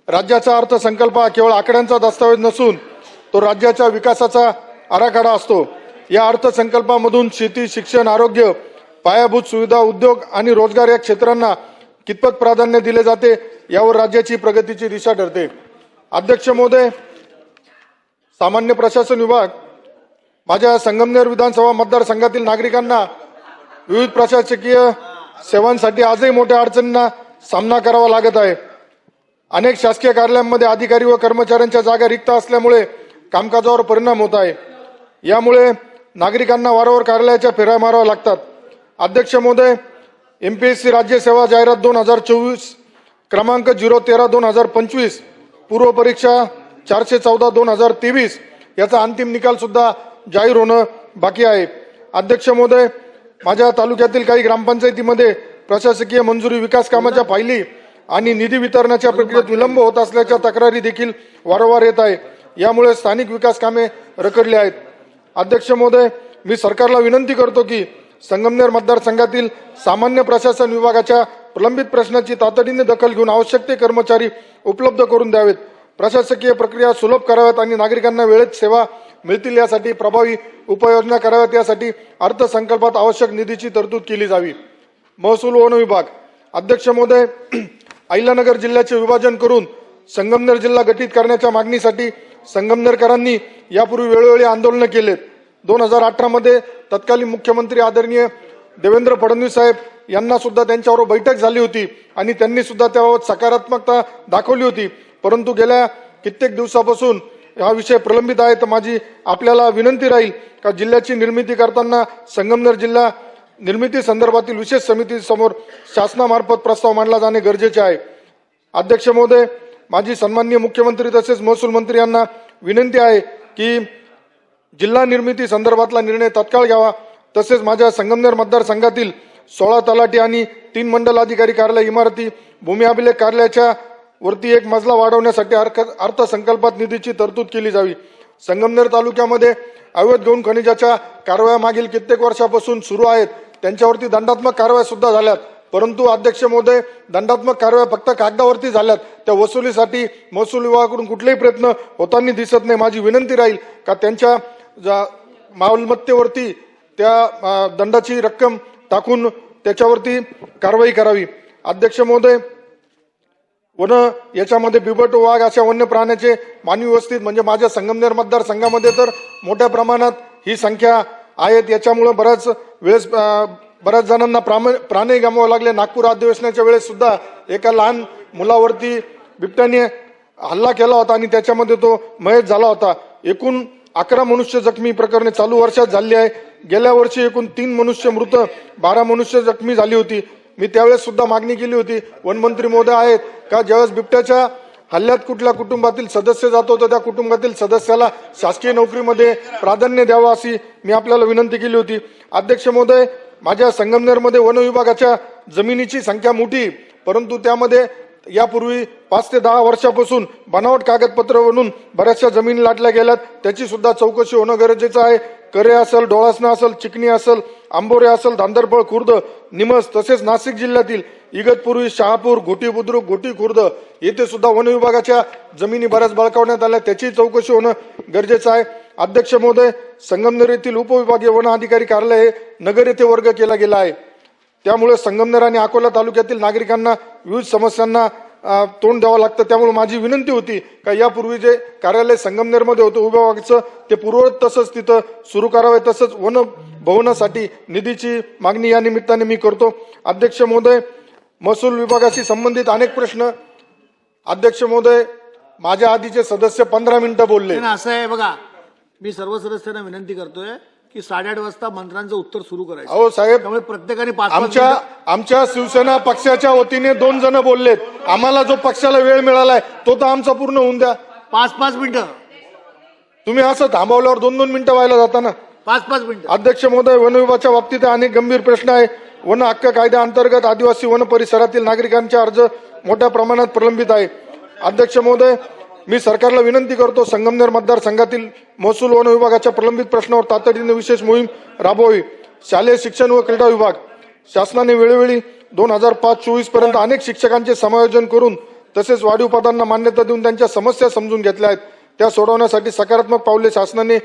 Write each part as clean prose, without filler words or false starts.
राज्याचा अर्थसंकल्प हा केवळ आकड्यांचा दस्तावेज नसून तो राज्याच्या विकासाचा आराखडा असतो। या अर्थसंकल्पामधून शेती, शिक्षण, आरोग्य, पायाभूत सुविधा, उद्योग आणि रोजगार या क्षेत्रांना कितपत प्राधान्य दिले जाते यावर राज्याची प्रगतीची दिशा ठरते। अध्यक्ष महोदय, सामान्य प्रशासन विभाग माझ्या संगमनेर विधानसभा मतदारसंघातील नागरिकांना विविध प्रशासकीय सेवांसाठी आजही मोठ्या अडचणींना सामना करावा लागत आहे। अनेक शासकीय कार्यालयांमध्ये अधिकारी व कर्मचाऱ्यांच्या जागा रिक्त असल्यामुळे कामकाजावर परिणाम होत आहे। यामुळे नागरिकांना वारंवार कार्यालयाच्या फेऱ्या माराव्या लागतात। अध्यक्ष महोदय, एमपीएससी राज्य सेवा जाहिरात 2024 क्रमांक 013/2025 पूर्व परीक्षा 414/2023 याचा अंतिम निकाल सुद्धा जाहीर होणं बाकी आहे। अध्यक्ष महोदय, माझ्या तालुक्यातील काही ग्रामपंचायतीमध्ये प्रशासकीय मंजुरी, विकास कामाच्या फायली आणि निधी वितरणाच्या प्रक्रियेत विलंब होत असल्याच्या तक्रारी देखील वारंवार येत आहे। यामुळे स्थानिक विकास कामे रखडली आहेत। अध्यक्ष महोदय, मी सरकारला विनंती करतो की संगमनेर मतदारसंघातील सामान्य प्रशासन विभागाच्या प्रलंबित प्रश्नाची तातडीने दखल घेऊन आवश्यक ते कर्मचारी उपलब्ध करून द्यावेत, प्रशासकीय प्रक्रिया सुलभ कराव्यात आणि नागरिकांना वेळेत सेवा मिळतील यासाठी प्रभावी उपाययोजना कराव्यात। यासाठी अर्थसंकल्पात आवश्यक निधीची तरतूद केली जावी। महसूल वन विभाग। अध्यक्ष महोदय, अहिल्यानगर जिल्ह्याचे विभाजन करून संगमनेर जिल्हा गठीत करण्याच्या मागणीसाठी संगमनेरकरांनी यापूर्वी वेळोवेळी आंदोलन केलेत। 2018 मध्ये तत्कालीन मुख्यमंत्री आदरणीय देवेंद्र फडणवीस साहेब यांना सुद्धा त्यांच्याबरोबर बैठक झाली होती आणि त्यांनी सुद्धा त्याबाबत सकारात्मकता दाखवली होती। परंतु गेल्या कित्येक दिवसापासून हा विषय प्रलंबित आहे। तर माझी आपल्याला विनंती राहील का जिल्ह्याची निर्मिती करताना संगमनेर जिल्हा निर्मिती संदर्भातील विशेष समिती समोर शासनामार्फत प्रस्ताव मांडला जाणे गरजेचे आहे। अध्यक्ष महोदय, माझी सन्माननीय मुख्यमंत्री तसेच महसूल मंत्री यांना विनंती आहे की जिल्हा निर्मिती संदर्भातला निर्णय तात्काळ घ्यावा। तसेच माझ्या संगमनेर मतदारसंघातील 16 तलाठी आणि 3 मंडल अधिकारी कार्यालय इमारती, भूमी अभिलेख कार्यालयाच्या वरती एक मजला वाढवण्यासाठी अर्थसंकल्पात निधीची तरतूद केली जावी। संगमनेर तालुक्यामध्ये अवैध गौण खनिजाच्या कारवाया मागील कित्येक वर्षापासून सुरू आहेत। त्यांच्यावरती दंडात्मक कारवाया सुद्धा झाल्यात। परंतु अध्यक्ष महोदय, दंडात्मक कारवाया फक्त कागदावरती झाल्यात, त्या वसुलीसाठी महसूल विभागाकडून कुठलेही प्रयत्न होताना दिसत नाही। माझी विनंती राहील का त्यांच्या मालमत्तेवरती त्या दंडाची रक्कम टाकून त्याच्यावरती कारवाई करावी। अध्यक्ष महोदय, वन याच्यामध्ये बिबट, वाघ अशा वन्य प्राण्याचे मानवी वस्तीत म्हणजे माझ्या संगमनेर मतदारसंघामध्ये तर मोठ्या प्रमाणात ही संख्या आहेत। याच्यामुळे बऱ्याच जणांना प्राणही गमवावे लागले। नागपूर अधिवेशनाच्या वेळेस सुद्धा एका लहान मुलावरती बिबट्याने हल्ला केला होता आणि त्याच्यामध्ये तो मयत झाला होता। एकूण 11 मनुष्य जखमी प्रकरणे चालू वर्षात झाली आहे। गेल्या वर्षी एकूण 3 मनुष्य मृत, 12 मनुष्य जखमी झाली होती। मी त्यावेळेस सुद्धा मागणी केली होती, वनमंत्री महोदय आहेत का ज्यावेळेस बिबट्याच्या हल्ल्यात कुठल्या कुटुंबातील सदस्य जातो तर त्या कुटुंबातील सदस्याला शासकीय नोकरीमध्ये प्राधान्य द्यावं अशी मी आपल्याला विनंती केली होती। अध्यक्ष महोदय, माझ्या संगमनेरमध्ये वन विभागाच्या जमिनीची संख्या मोठी, परंतु त्यामध्ये यापूर्वी 5 ते 10 वर्षापासून बनावट कागदपत्र बनवून बऱ्याचशा जमिनी लाटल्या गेल्यात। त्याची सुद्धा चौकशी होणं गरजेचं आहे। करे असेल, डोळासना असेल, चिकणी असेल, आंबोरे असेल, धांदरफळ खुर्द, निमस तसेच नाशिक जिल्ह्यातील इगतपुरी, शहापूर, घोटी बुद्रुक, घोटी खुर्द येथे सुद्धा वन विभागाच्या जमिनी बऱ्याच बळकावण्यात आल्या, त्याची चौकशी होणं गरजेचं आहे। अध्यक्ष महोदय, संगमनेर येथील उपविभागीय वन अधिकारी कार्यालय हे नगर येथे वर्ग केला गेला आहे। त्यामुळे संगमनेर आणि अकोला तालुक्यातील नागरिकांना विविध समस्यांना तोंड द्यावं लागतं। त्यामुळे माझी विनंती होती का यापूर्वी जे कार्यालय संगमनेरमध्ये होतं विभागाचं ते पूर्ववत तसंच तिथं सुरू करावे। तसंच वन भवनासाठी निधीची मागणी या निमित्ताने मी करतो। अध्यक्ष महोदय, महसूल विभागाशी संबंधित अनेक प्रश्न अध्यक्ष महोदय माझ्या आधीचे सदस्य 15 मिनिटं बोलले। असं आहे बघा, मी सर्व सदस्यांना विनंती करतोय की 8:30 वाजता मंत्र्यांचं उत्तर सुरू करायचं। अहो साहेब, त्यामुळे प्रत्येकाने आमच्या शिवसेना पक्षाच्या वतीने 2 जण बोललेत। आम्हाला जो पक्षाला वेळ मिळालाय तो तर आमचा पूर्ण होऊन द्या। 5-5 मिनिटं तुम्ही असं थांबवल्यावर 2-2 मिनिटं व्हायला जाता ना। 5-5 मिनिटं। अध्यक्ष महोदय, वन विभागाच्या बाबतीत अनेक गंभीर प्रश्न आहे। वन हक्क कायद्याअंतर्गत आदिवासी वन परिसरातील नागरिकांचे अर्ज मोठ्या प्रमाणात प्रलंबित आहे। अध्यक्ष महोदय, मी सरकारला विनंती करतो संगमनेर मतदारसंघातील महसूल वन विभागाच्या प्रलंबित प्रश्नावर तातडीने विशेष मोहीम राबवावी। शालेय शिक्षण व क्रीडा विभाग शासनाने वेळोवेळी 2005-24 पर्यंत अनेक शिक्षकांचे समायोजन करून तसेच वाढीव पदांना मान्यता देऊन त्यांच्या समस्या समजून घेतल्या आहेत, त्या सोडवण्यासाठी सकारात्मक पावले शासनाने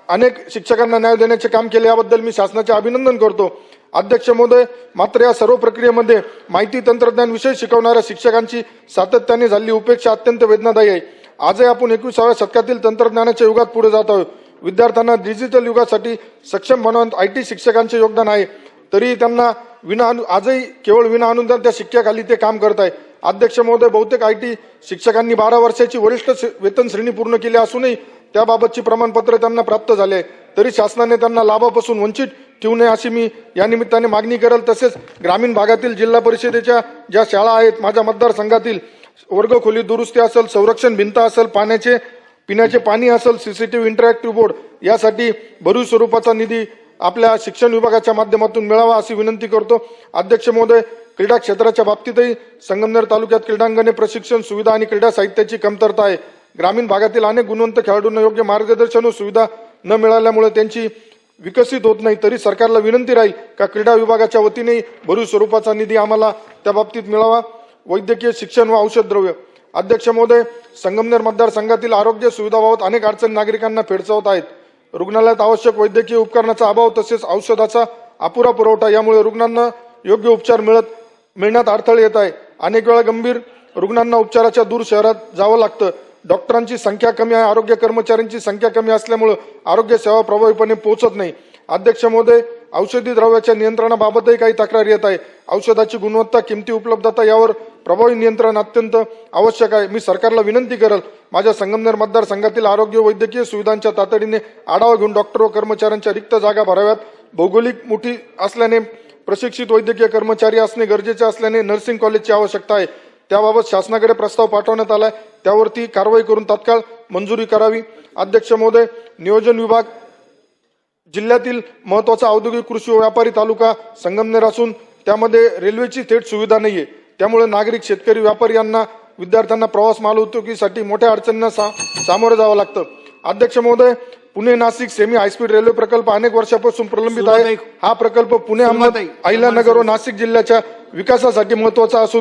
अनेक शिक्षकांना न्याय देण्याचे काम केले, याबद्दल मी शासनाचे अभिनंदन करतो. अध्यक्ष महोदय, मात्र या सर्व प्रक्रियेमध्ये माहिती तंत्रज्ञान विषय शिकवणाऱ्या शिक्षकांची सातत्याने झालेली उपेक्षा अत्यंत वेदनादायी आहे. आजही आपण 21व्या शतकातील तंत्रज्ञानाच्या युगात पुढे जात आहोत. विद्यार्थ्यांना डिजिटल युगासाठी सक्षम बनवण्यात IT शिक्षकांचे योगदान आहे, तरी त्यांना आजही केवळ विना अनुदान त्या शिक्क्याखाली ते काम करत आहे. अध्यक्ष महोदय, बहुतेक IT शिक्षकांनी 12 वर्षाची वरिष्ठ वेतन श्रेणी पूर्ण केली असूनही त्याबाबतची प्रमाणपत्र त्यांना प्राप्त झाले आहे, तरी शासनाने त्यांना लाभापासून वंचित ठेवू नये अशी मी या निमित्ताने मागणी करेल. तसेच ग्रामीण भागातील जिल्हा परिषदेच्या ज्या शाळा आहेत, माझ्या मतदारसंघातील वर्गखोली दुरुस्ती असेल, संरक्षण भिंत असेल, पिण्याचे पाणी असेल, CCTV इंटरॅक्टिव्ह बोर्ड यासाठी भरीव स्वरूपाचा निधी आपल्या शिक्षण विभागाच्या माध्यमातून मिळावा अशी विनंती करतो. अध्यक्ष महोदय, क्रीडा क्षेत्राच्या बाबतीतही संगमनेर तालुक्यात क्रीडांगणे, प्रशिक्षण सुविधा आणि क्रीडा साहित्याची कमतरता आहे. ग्रामीण भागातील अनेक गुणवंत खेळाडूंना योग्य मार्गदर्शन व सुविधा न मिळाल्यामुळे त्यांची विकसित होत नाही, तरी सरकारला विनंती राहील का क्रीडा विभागाच्या वतीने भरीव स्वरूपाचा निधी आम्हाला त्या बाबतीत मिळावा. वैद्यकीय शिक्षण व औषध द्रव्य. अध्यक्ष महोदय, संगमनेर मतदारसंघातील आरोग्य सुविधाबाबत अनेक अडचणी नागरिकांना भेडसावत आहेत. रुग्णालयात आवश्यक वैद्यकीय उपकरणाचा अभाव, तसेच औषधाचा अपुरा पुरवठा यामुळे रुग्णांना योग्य उपचार मिळण्यात अडथळे येत आहे. अनेक वेळा गंभीर रुग्णांना उपचाराच्या दूर शहरात जावं लागतं. डॉक्टरांची संख्या कमी आहे, आरोग्य कर्मचाऱ्यांची संख्या कमी असल्यामुळे आरोग्य सेवा प्रभावीपणे पोहोचत नाही. अध्यक्ष महोदय, औषधी द्रव्याच्या नियंत्रणाबाबतही काही तक्रार येत आहे. औषधाची गुणवत्ता, किमती, उपलब्धता यावर प्रभावी नियंत्रण अत्यंत आवश्यक आहे. मी सरकारला विनंती करेल, माझ्या संगमनेर मतदारसंघातील आरोग्य वैद्यकीय सुविधांच्या तातडीने आढावा घेऊन डॉक्टर व कर्मचाऱ्यांच्या रिक्त जागा भराव्यात. भौगोलिक मोठी असल्याने प्रशिक्षित वैद्यकीय कर्मचारी असणे गरजेचे असल्याने नर्सिंग कॉलेजची आवश्यकता आहे. त्याबाबत शासनाकडे प्रस्ताव पाठवण्यात आलाय, त्यावरती कारवाई करून तात्काळ मंजुरी करावी. अध्यक्ष महोदय, नियोजन विभाग जिल्ह्यातील महत्वाचा औद्योगिक, कृषी व व्यापारी तालुका संगमनेर असून त्यामध्ये रेल्वेची थेट सुविधा नाहीये. त्यामुळे नागरिक, शेतकरी, व्यापारी यांना, विद्यार्थ्यांना प्रवास मालवाहतुकीसाठी मोठ्या अडचणींना सामोरं जावं लागतं. अध्यक्ष महोदय, Pune Nashik semi high speed railway प्रकल्प अनेक वर्षापासून प्रलंबित आहे. हा प्रकल्प पुणे, अहमद, अहिल्यानगर व नाशिक जिल्ह्याच्या विकासासाठी महत्वाचा असून